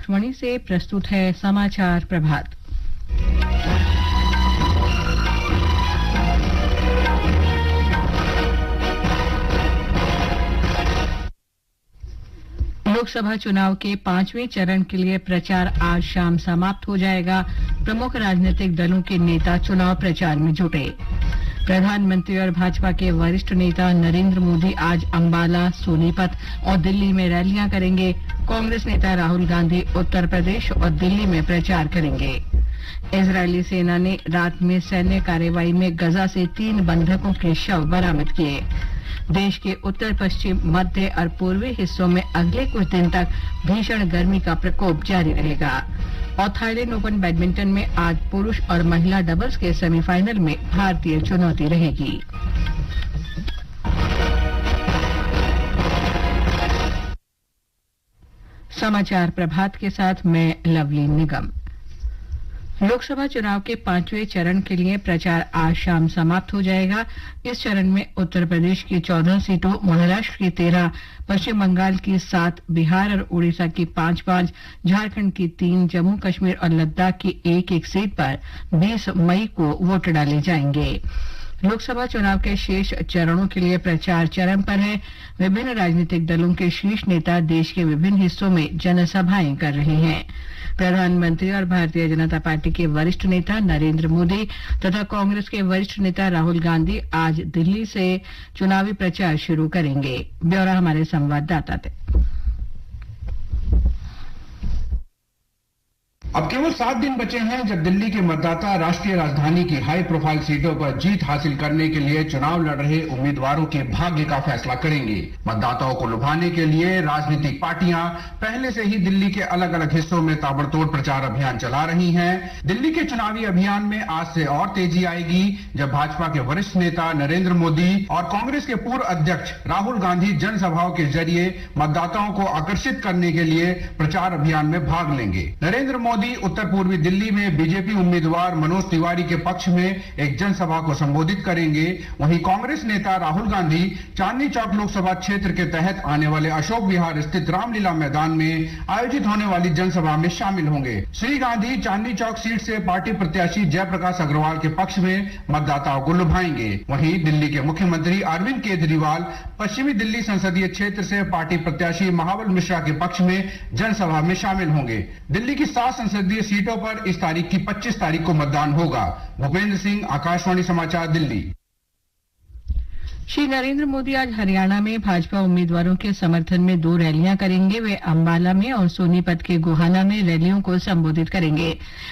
आकाशवाणी से प्रस्तुत है समाचार प्रभात। लोकसभा चुनाव के 5वें चरण के लिए प्रचार आज शाम समाप्त हो जाएगा। प्रमुख राजनीतिक दलों के नेता चुनाव प्रचार में जुटे। प्रधानमंत्री और भाजपा के वरिष्ठ नेता नरेंद्र मोदी आज अंबाला, सोनीपत और दिल्ली में रैलियां करेंगे। कांग्रेस नेता राहुल गांधी उत्तर प्रदेश और दिल्ली में प्रचार करेंगे। इजरायली सेना ने रात में सैन्य कार्रवाई में गजा से 3 बंधकों के शव बरामद किए। देश के उत्तर पश्चिम, मध्य और पूर्वी हिस्सों में अगले कुछ दिन तक भीषण गर्मी का प्रकोप जारी रहेगा। और थाईलैंड ओपन बैडमिंटन में आज पुरुष और महिला डबल्स के सेमीफाइनल में भारतीय चुनौती रहेगी। समाचार प्रभात के साथ मैं लवली निगम। लोकसभा चुनाव के 5वें चरण के लिए प्रचार आज शाम समाप्त हो जाएगा। इस चरण में उत्तर प्रदेश की 14 सीटों, महाराष्ट्र की 13, पश्चिम बंगाल की 7, बिहार और उड़ीसा की 5-5, झारखंड की 3, जम्मू कश्मीर और लद्दाख की 1-1 सीट पर 20 मई को वोट डाले जाएंगे। लोकसभा चुनाव के शेष चरणों के लिए प्रचार चरम पर है। विभिन्न राजनीतिक दलों के शीर्ष नेता देश के विभिन्न हिस्सों में जनसभाएं कर रहे हैं। प्रधानमंत्री और भारतीय जनता पार्टी के वरिष्ठ नेता नरेंद्र मोदी तथा कांग्रेस के वरिष्ठ नेता राहुल गांधी आज दिल्ली से चुनावी प्रचार शुरू करेंगे। ब्यौरा हमारे संवाददाता से। अब केवल 7 दिन बचे हैं जब दिल्ली के मतदाता राष्ट्रीय राजधानी की हाई प्रोफाइल सीटों पर जीत हासिल करने के लिए चुनाव लड़ रहे उम्मीदवारों के भाग्य का फैसला करेंगे। मतदाताओं को लुभाने के लिए राजनीतिक पार्टियां पहले से ही दिल्ली के अलग अलग हिस्सों में ताबड़तोड़ प्रचार अभियान चला रही हैं। दिल्ली के चुनावी अभियान में आज से और तेजी आएगी जब भाजपा के वरिष्ठ नेता नरेंद्र मोदी और कांग्रेस के पूर्व अध्यक्ष राहुल गांधी जनसभाओं के जरिए मतदाताओं को आकर्षित करने के लिए प्रचार अभियान में भाग लेंगे। नरेंद्र मोदी उत्तर पूर्वी दिल्ली में बीजेपी उम्मीदवार मनोज तिवारी के पक्ष में एक जनसभा को संबोधित करेंगे। वहीं कांग्रेस नेता राहुल गांधी चांदनी चौक लोकसभा क्षेत्र के तहत आने वाले अशोक विहार स्थित रामलीला मैदान में आयोजित होने वाली जनसभा में शामिल होंगे। श्री गांधी चांदनी चौक सीट से पार्टी प्रत्याशी जयप्रकाश अग्रवाल के पक्ष में मतदाताओं को लुभाएंगे। वहीं दिल्ली के मुख्यमंत्री अरविंद केजरीवाल पश्चिमी दिल्ली संसदीय क्षेत्र से पार्टी प्रत्याशी महाबल मिश्रा के पक्ष में जनसभा में शामिल होंगे। दिल्ली की 7 संसदीय सीटों पर इस तारीख की 25 तारीख को मतदान होगा। भूपेंद्र सिंह, आकाशवाणी समाचार, दिल्ली। श्री नरेंद्र मोदी आज हरियाणा में भाजपा उम्मीदवारों के समर्थन में 2 रैलियां करेंगे। वे अंबाला में और सोनीपत के गोहाना में रैलियों को संबोधित करेंगे।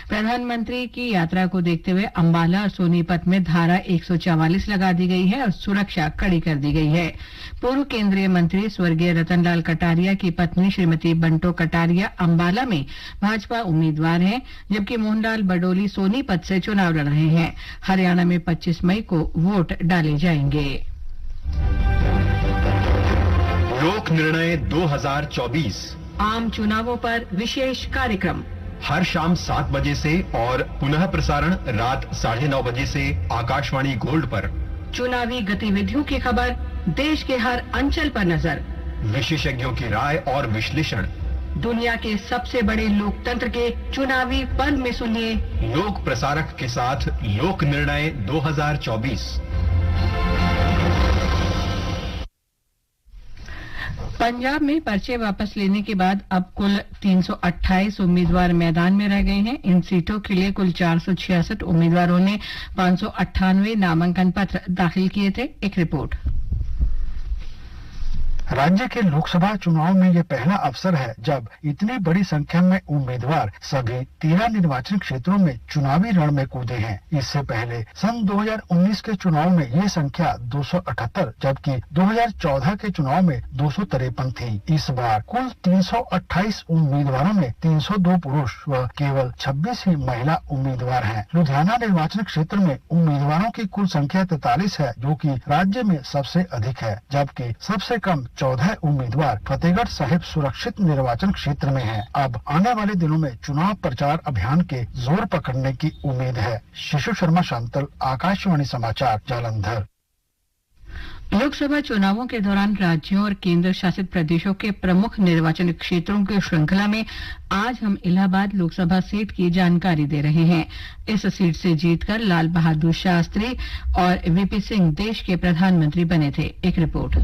प्रधानमंत्री की यात्रा को देखते हुए अंबाला और सोनीपत में धारा 144 लगा दी गई है और सुरक्षा कड़ी कर दी गई है। पूर्व केंद्रीय मंत्री स्वर्गीय रतनलाल कटारिया की पत्नी श्रीमती बंटो कटारिया अंबाला में भाजपा उम्मीदवार हैं, जबकि मोहनलाल बडोली सोनीपत से चुनाव लड़ रहे हैं। हरियाणा में 25 मई को वोट डाले जाएंगे। लोक निर्णय 2024 आम चुनावों पर विशेष कार्यक्रम हर शाम 7 बजे से और पुनः प्रसारण रात 9:30 बजे से आकाशवाणी गोल्ड पर। चुनावी गतिविधियों की खबर, देश के हर अंचल पर नजर, विशेषज्ञों की राय और विश्लेषण। दुनिया के सबसे बड़े लोकतंत्र के चुनावी पर्व में सुनिए लोक प्रसारक के साथ लोक निर्णय 2024। पंजाब में पर्चे वापस लेने के बाद अब कुल 328 उम्मीदवार मैदान में रह गए हैं। इन सीटों के लिए कुल 466 उम्मीदवारों ने 598 नामांकन पत्र दाखिल किए थे। एक रिपोर्ट। राज्य के लोकसभा चुनाव में ये पहला अवसर है जब इतनी बड़ी संख्या में उम्मीदवार सभी 13 निर्वाचन क्षेत्रों में चुनावी रण में कूदे हैं। इससे पहले सन 2019 के चुनाव में ये संख्या 278 जबकि 2014 के चुनाव में 253 थी। इस बार कुल 328 उम्मीदवारों में 302 पुरुष व केवल 26 ही महिला उम्मीदवार हैं। लुधियाना निर्वाचन क्षेत्र में उम्मीदवारों की कुल संख्या 43 है, जो कि राज्य में सबसे अधिक है, जबकि सबसे कम 14 उम्मीदवार फतेहगढ़ साहिब सुरक्षित निर्वाचन क्षेत्र में हैं। अब आने वाले दिनों में चुनाव प्रचार अभियान के जोर पकड़ने की उम्मीद है। शिशु शर्मा शांतल, आकाशवाणी समाचार, जालंधर। लोकसभा चुनावों के दौरान राज्यों और केंद्र शासित प्रदेशों के प्रमुख निर्वाचन क्षेत्रों की श्रृंखला में आज हम इलाहाबाद लोकसभा सीट की जानकारी दे रहे हैं। इस सीट से जीतकर लाल बहादुर शास्त्री और वीपी सिंह देश के प्रधानमंत्री बने थे। एक रिपोर्ट।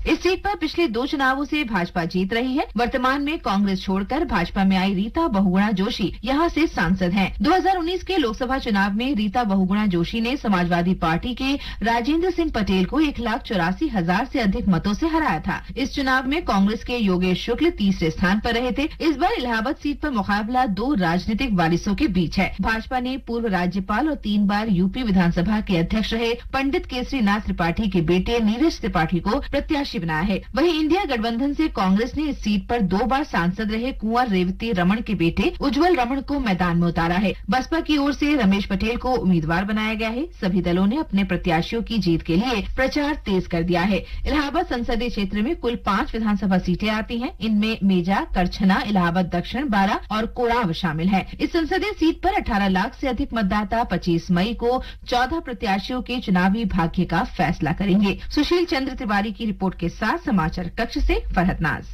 इस सीट पर पिछले 2 चुनावों से भाजपा जीत रही है। वर्तमान में कांग्रेस छोड़कर भाजपा में आई रीता बहुगुणा जोशी यहां से सांसद हैं। 2019 के लोकसभा चुनाव में रीता बहुगुणा जोशी ने समाजवादी पार्टी के राजेंद्र सिंह पटेल को 1,84,000 से अधिक मतों से हराया था। इस चुनाव में कांग्रेस के योगेश शुक्ल तीसरे स्थान पर रहे थे। इस बार इलाहाबाद सीट पर मुकाबला 2 राजनीतिक वारिसों के बीच है। भाजपा ने पूर्व राज्यपाल और 3 बार यूपी विधानसभा के अध्यक्ष रहे पंडित केसरीनाथ त्रिपाठी के बेटे नीरज त्रिपाठी को प्रत्याशी बनाया है। वहीं इंडिया गठबंधन से कांग्रेस ने इस सीट पर 2 बार सांसद रहे कुंवर रेवती रमन के बेटे उज्जवल रमन को मैदान में उतारा है। बसपा की ओर से रमेश पटेल को उम्मीदवार बनाया गया है। सभी दलों ने अपने प्रत्याशियों की जीत के लिए प्रचार तेज कर दिया है। इलाहाबाद संसदीय क्षेत्र में कुल 5 विधानसभा सीटें आती हैं। इनमें मेजा, करछना, इलाहाबाद दक्षिण, बारा और कोड़ाव शामिल है। इस संसदीय सीट पर 18 लाख से अधिक मतदाता 25 मई को 14 प्रत्याशियों के चुनावी भाग्य का फैसला करेंगे। सुशील चंद्र तिवारी की रिपोर्ट के साथ समाचार कक्ष से फरहत नाज।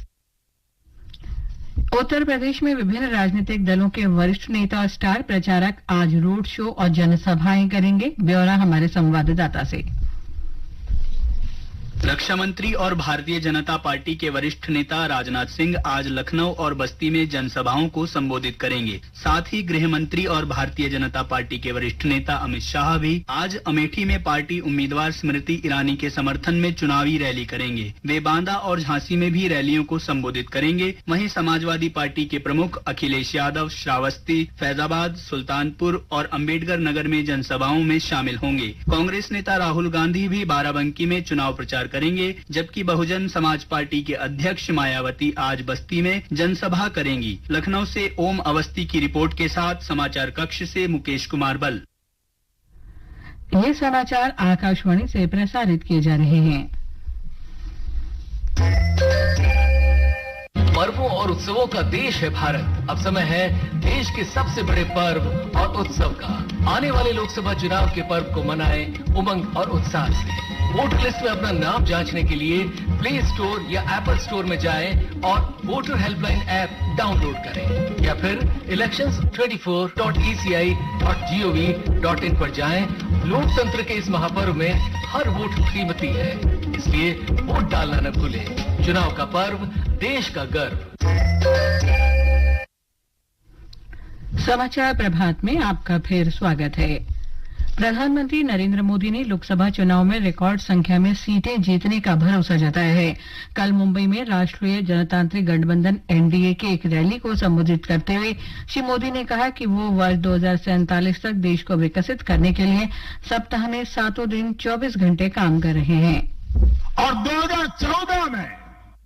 उत्तर प्रदेश में विभिन्न राजनीतिक दलों के वरिष्ठ नेता और स्टार प्रचारक आज रोड शो और जनसभाएं करेंगे। ब्यौरा हमारे संवाददाता से। रक्षा मंत्री और भारतीय जनता पार्टी के वरिष्ठ नेता राजनाथ सिंह आज लखनऊ और बस्ती में जनसभाओं को संबोधित करेंगे। साथ ही गृह मंत्री और भारतीय जनता पार्टी के वरिष्ठ नेता अमित शाह भी आज अमेठी में पार्टी उम्मीदवार स्मृति ईरानी के समर्थन में चुनावी रैली करेंगे। वे बांदा और झांसी में भी रैलियों को संबोधित करेंगे। वहीं समाजवादी पार्टी के प्रमुख अखिलेश यादव श्रावस्ती, फैजाबाद, सुल्तानपुर और अम्बेडकर नगर में जनसभाओं में शामिल होंगे। कांग्रेस नेता राहुल गांधी भी बाराबंकी में चुनाव प्रचार करेंगे, जबकि बहुजन समाज पार्टी के अध्यक्ष मायावती आज बस्ती में जनसभा करेंगी। लखनऊ से ओम अवस्थी की रिपोर्ट के साथ समाचार कक्ष से मुकेश कुमार बल। ये समाचार आकाशवाणी से प्रसारित किए जा रहे हैं। पर्वों और उत्सवों का देश है भारत। अब समय है देश के सबसे बड़े पर्व और उत्सव का। आने वाले लोकसभा चुनाव के पर्व को मनाएं उमंग और उत्साह से। वोटर लिस्ट में अपना नाम जांचने के लिए प्ले स्टोर या एप्पल स्टोर में जाएं और वोटर हेल्पलाइन ऐप डाउनलोड करें या फिर elections24.eci.gov.in पर जाएं। लोकतंत्र के इस महापर्व में हर वोट कीमती है, इसलिए वोट डालना न भूलें। चुनाव का पर्व, देश का गर्व। समाचार प्रभात में आपका फिर स्वागत है। प्रधानमंत्री नरेंद्र मोदी ने लोकसभा चुनाव में रिकॉर्ड संख्या में सीटें जीतने का भरोसा जताया है। कल मुंबई में राष्ट्रीय जनतांत्रिक गठबंधन एनडीए की एक रैली को संबोधित करते हुए श्री मोदी ने कहा कि वो वर्ष 2047 तक देश को विकसित करने के लिए सप्ताह में 7 दिन 24 घंटे काम कर रहे हैं। और 2014 में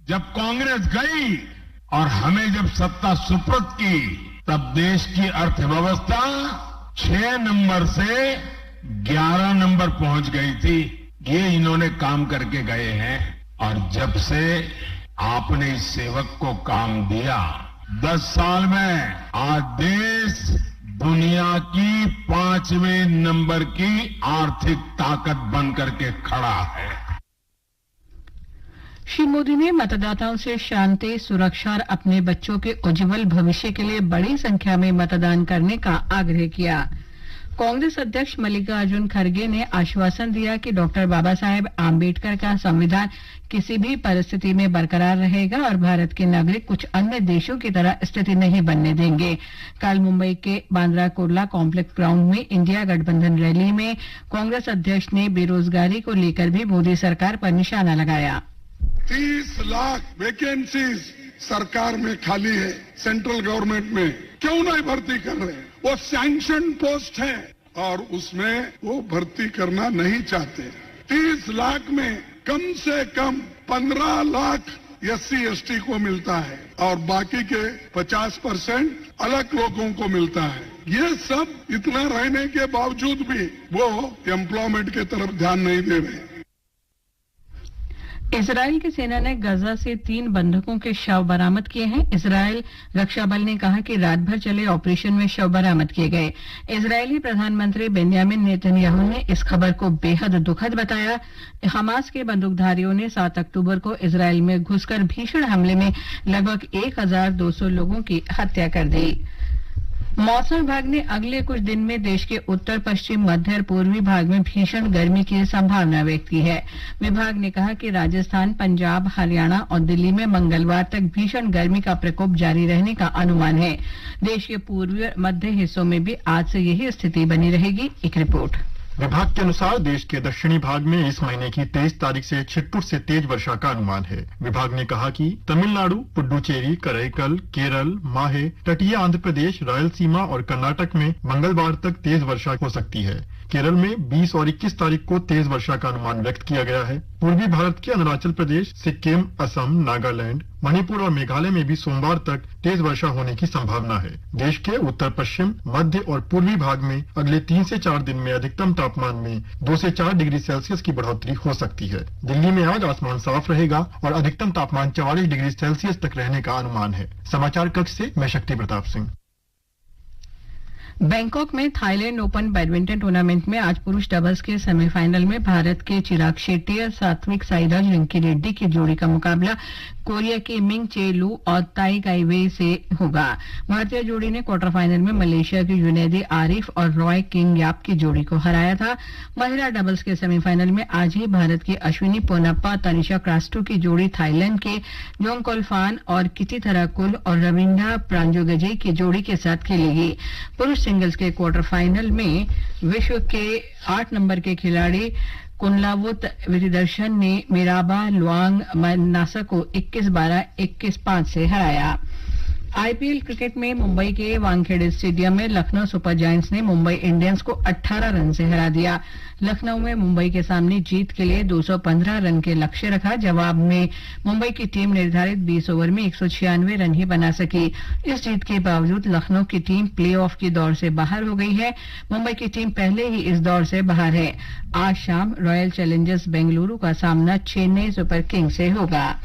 जब कांग्रेस गई और हमें जब सत्ता सुपुर्द की, तब देश की अर्थव्यवस्था 6 नंबर से 11 नंबर पहुंच गई थी। ये इन्होंने काम करके गए हैं। और जब से आपने इस सेवक को काम दिया, 10 साल में आज देश दुनिया की 5वें नंबर की आर्थिक ताकत बन करके खड़ा है। श्री मोदी ने मतदाताओं से शांति, सुरक्षा और अपने बच्चों के उज्जवल भविष्य के लिए बड़ी संख्या में मतदान करने का आग्रह किया। कांग्रेस अध्यक्ष मल्लिकार्जुन खड़गे ने आश्वासन दिया कि डॉक्टर बाबा साहेब आम्बेडकर का संविधान किसी भी परिस्थिति में बरकरार रहेगा और भारत के नागरिक कुछ अन्य देशों की तरह स्थिति नहीं बनने देंगे। कल मुंबई के बांद्रा कुर्ला कॉम्प्लेक्स ग्राउंड में इंडिया गठबंधन रैली में कांग्रेस अध्यक्ष ने बेरोजगारी को लेकर भी मोदी सरकार पर निशाना लगाया। 30 लाख वैकेंसीज सरकार में खाली है, सेंट्रल गवर्नमेंट में, क्यों नहीं भर्ती कर रहे? वो सैंक्शन पोस्ट है और उसमें वो भर्ती करना नहीं चाहते। 30 लाख में कम से कम 15 लाख SC/ST को मिलता है और बाकी के 50% अलग लोगों को मिलता है। ये सब इतना रहने के बावजूद भी वो एम्प्लॉयमेंट की तरफ ध्यान नहीं दे रहे। इजराइल की सेना ने गजा से 3 बंधकों के शव बरामद किए हैं। इजराइल रक्षा बल ने कहा कि रात भर चले ऑपरेशन में शव बरामद किए गए। इजरायली प्रधानमंत्री बेंयामिन नेतन्याहू ने इस खबर को बेहद दुखद बताया। हमास के बंदूकधारियों ने 7 अक्टूबर को इजराइल में घुसकर भीषण हमले में लगभग 1200 लोगों की हत्या कर दी। मौसम विभाग ने अगले कुछ दिन में देश के उत्तर पश्चिम मध्य और पूर्वी भाग में भीषण गर्मी की संभावना व्यक्त की है। विभाग ने कहा कि राजस्थान, पंजाब, हरियाणा और दिल्ली में मंगलवार तक भीषण गर्मी का प्रकोप जारी रहने का अनुमान है। देश के पूर्वी और मध्य हिस्सों में भी आज से यही स्थिति बनी रहेगी। एक रिपोर्ट। विभाग के अनुसार देश के दक्षिणी भाग में इस महीने की 23 तारीख से छिटपुट से तेज वर्षा का अनुमान है। विभाग ने कहा कि तमिलनाडु, पुडुचेरी, कराईकल, केरल, माहे, तटीय आंध्र प्रदेश, रायलसीमा और कर्नाटक में मंगलवार तक तेज वर्षा हो सकती है। केरल में 20 और 21 तारीख को तेज वर्षा का अनुमान व्यक्त किया गया है। पूर्वी भारत के अरुणाचल प्रदेश, सिक्किम, असम, नागालैंड, मणिपुर और मेघालय में भी सोमवार तक तेज वर्षा होने की संभावना है। देश के उत्तर पश्चिम, मध्य और पूर्वी भाग में अगले 3 से 4 दिन में अधिकतम तापमान में 2 से 4 डिग्री सेल्सियस की बढ़ोतरी हो सकती है। दिल्ली में आज आसमान साफ रहेगा और अधिकतम तापमान 44 डिग्री सेल्सियस तक रहने का अनुमान है। समाचार कक्ष से मैं शक्ति प्रताप सिंह। बैंकॉक में थाईलैंड ओपन बैडमिंटन टूर्नामेंट में आज पुरुष डबल्स के सेमीफाइनल में भारत के चिराग शेट्टी और सात्विक साईराज रिंकी रेड्डी की जोड़ी का मुकाबला कोरिया के मिंग चे लू और ताई काईवे से होगा। भारतीय जोड़ी ने क्वार्टर फाइनल में मलेशिया के युनैदी आरिफ और रॉय किंग याप की जोड़ी को हराया था। महिला डबल्स के सेमीफाइनल में आज ही भारत की अश्विनी पोनप्पा, तनिषा क्रास्टू की जोड़ी थाईलैंड के जोंगकोल्फान और किटी थराकुल और रविंद्रा प्रांजोगजे की जोड़ी के साथ खेलेगी। पुरुष सिंगल्स के क्वार्टर फाइनल में विश्व के 8 नंबर के खिलाड़ी कुनलावुत विधिदर्शन ने मिराबा लुआंग नासा को 21-12, 21-5 से हराया। आईपीएल क्रिकेट में मुंबई के वानखेड़े स्टेडियम में लखनऊ सुपर जायंट्स ने मुंबई इंडियंस को 18 रन से हरा दिया। लखनऊ में मुंबई के सामने जीत के लिए 215 रन के लक्ष्य रखा। जवाब में मुंबई की टीम निर्धारित 20 ओवर में 196 रन ही बना सकी। इस जीत के बावजूद लखनऊ की टीम प्लेऑफ की दौड़ से बाहर हो गई है। मुंबई की टीम पहले ही इस दौड़ से बाहर है। आज शाम रॉयल चैलेंजर्स बेंगलुरु का सामना चेन्नई सुपर किंग्स से होगा।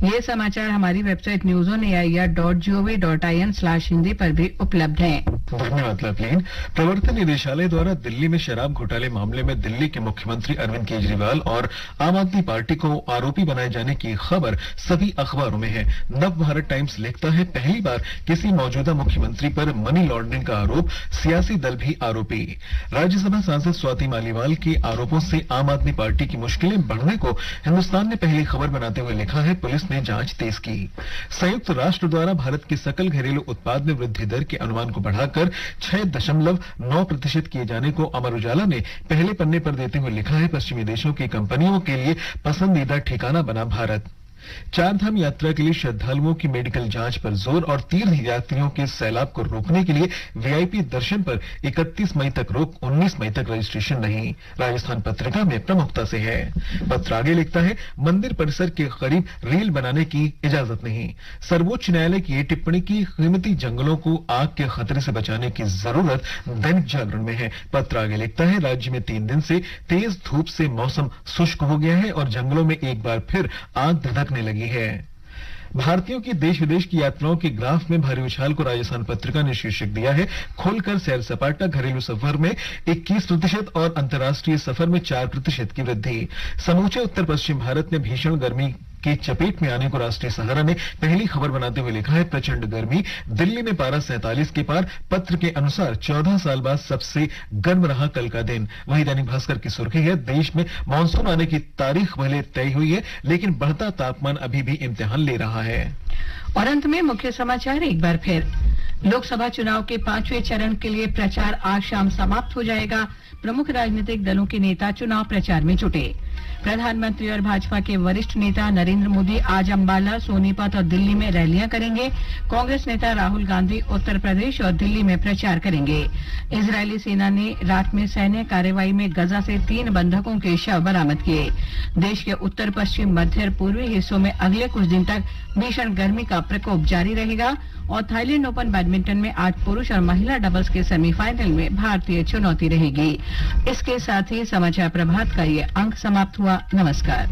ये समाचार हमारी वेबसाइट newsonair.gov.in/hindi पर भी उपलब्ध हैं। धन्यवाद लवलीन। प्रवर्तन निदेशालय द्वारा दिल्ली में शराब घोटाले मामले में दिल्ली के मुख्यमंत्री अरविंद केजरीवाल और आम आदमी पार्टी को आरोपी बनाए जाने की खबर सभी अखबारों में है। नव भारत टाइम्स लिखता है, पहली बार किसी मौजूदा मुख्यमंत्री पर मनी लॉन्ड्रिंग का आरोप, सियासी दल भी आरोपी। राज्यसभा सांसद स्वाति मालीवाल के आरोपों से आम आदमी पार्टी की मुश्किलें बढ़ने को हिंदुस्तान ने पहली खबर बनाते हुए लिखा है, पुलिस ने जांच तेज की। संयुक्त राष्ट्र द्वारा भारत के सकल घरेलू उत्पाद में वृद्धि दर के अनुमान को बढ़ाकर 6.9% किए जाने को अमर उजाला ने पहले पन्ने पर देते हुए लिखा है, पश्चिमी देशों की कंपनियों के लिए पसंदीदा ठिकाना बना भारत। 4 धाम यात्रा के लिए श्रद्धालुओं की मेडिकल जांच पर जोर और तीर्थ यात्रियों के सैलाब को रोकने के लिए वीआईपी दर्शन पर 31 मई तक रोक, 19 मई तक रजिस्ट्रेशन नहीं। राजस्थान पत्रिका में प्रमुखता से है। पत्र आगे लिखता है, मंदिर परिसर के करीब रील बनाने की इजाजत नहीं। सर्वोच्च न्यायालय की ये टिप्पणी की कीमती जंगलों को आग के खतरे से बचाने की जरूरत दैनिक जागरण में है। पत्र आगे लिखता है, राज्य में 3 दिन से तेज धूप से मौसम शुष्क हो गया है और जंगलों में एक बार फिर आग धधकने लगी है। भारतीयों की देश विदेश की यात्राओं के ग्राफ में भारी उछाल को राजस्थान पत्रिका ने शीर्षक दिया है, खोलकर सैर सपाटा, घरेलू सफर में 21% और अंतर्राष्ट्रीय सफर में 4% की वृद्धि। समूचे उत्तर पश्चिम भारत में भीषण गर्मी की चपेट में आने को राष्ट्रीय सहारा ने पहली खबर बनाते हुए लिखा है, प्रचंड गर्मी, दिल्ली में पारा 47 के पार। पत्र के अनुसार 14 साल बाद सबसे गर्म रहा कल का दिन। वहीं दैनिक भास्कर की सुर्खी है, देश में मानसून आने की तारीख भले तय हुई है, लेकिन बढ़ता तापमान अभी भी इम्तिहान ले रहा है। और अंत में मुख्य समाचार एक बार फिर। लोकसभा चुनाव के 5वें चरण के लिए प्रचार आज शाम समाप्त हो जाएगा। प्रमुख राजनीतिक दलों के नेता चुनाव प्रचार में जुटे। प्रधानमंत्री और भाजपा के वरिष्ठ नेता नरेंद्र मोदी आज अंबाला, सोनीपत और दिल्ली में रैलियां करेंगे। कांग्रेस नेता राहुल गांधी उत्तर प्रदेश और दिल्ली में प्रचार करेंगे। इजरायली सेना ने रात में सैन्य कार्रवाई में गजा से 3 बंधकों के शव बरामद किए। देश के उत्तर पश्चिम, मध्य और पूर्वी हिस्सों में अगले कुछ दिन तक भीषण गर्मी का प्रकोप जारी रहेगा। और थाईलैंड ओपन बैडमिंटन में आज पुरुष और महिला डबल्स के सेमीफाइनल में भारतीय चुनौती रहेगी। इसके साथ ही समाचार प्रभात का ये अंक समाप्त हुआ। नमस्कार।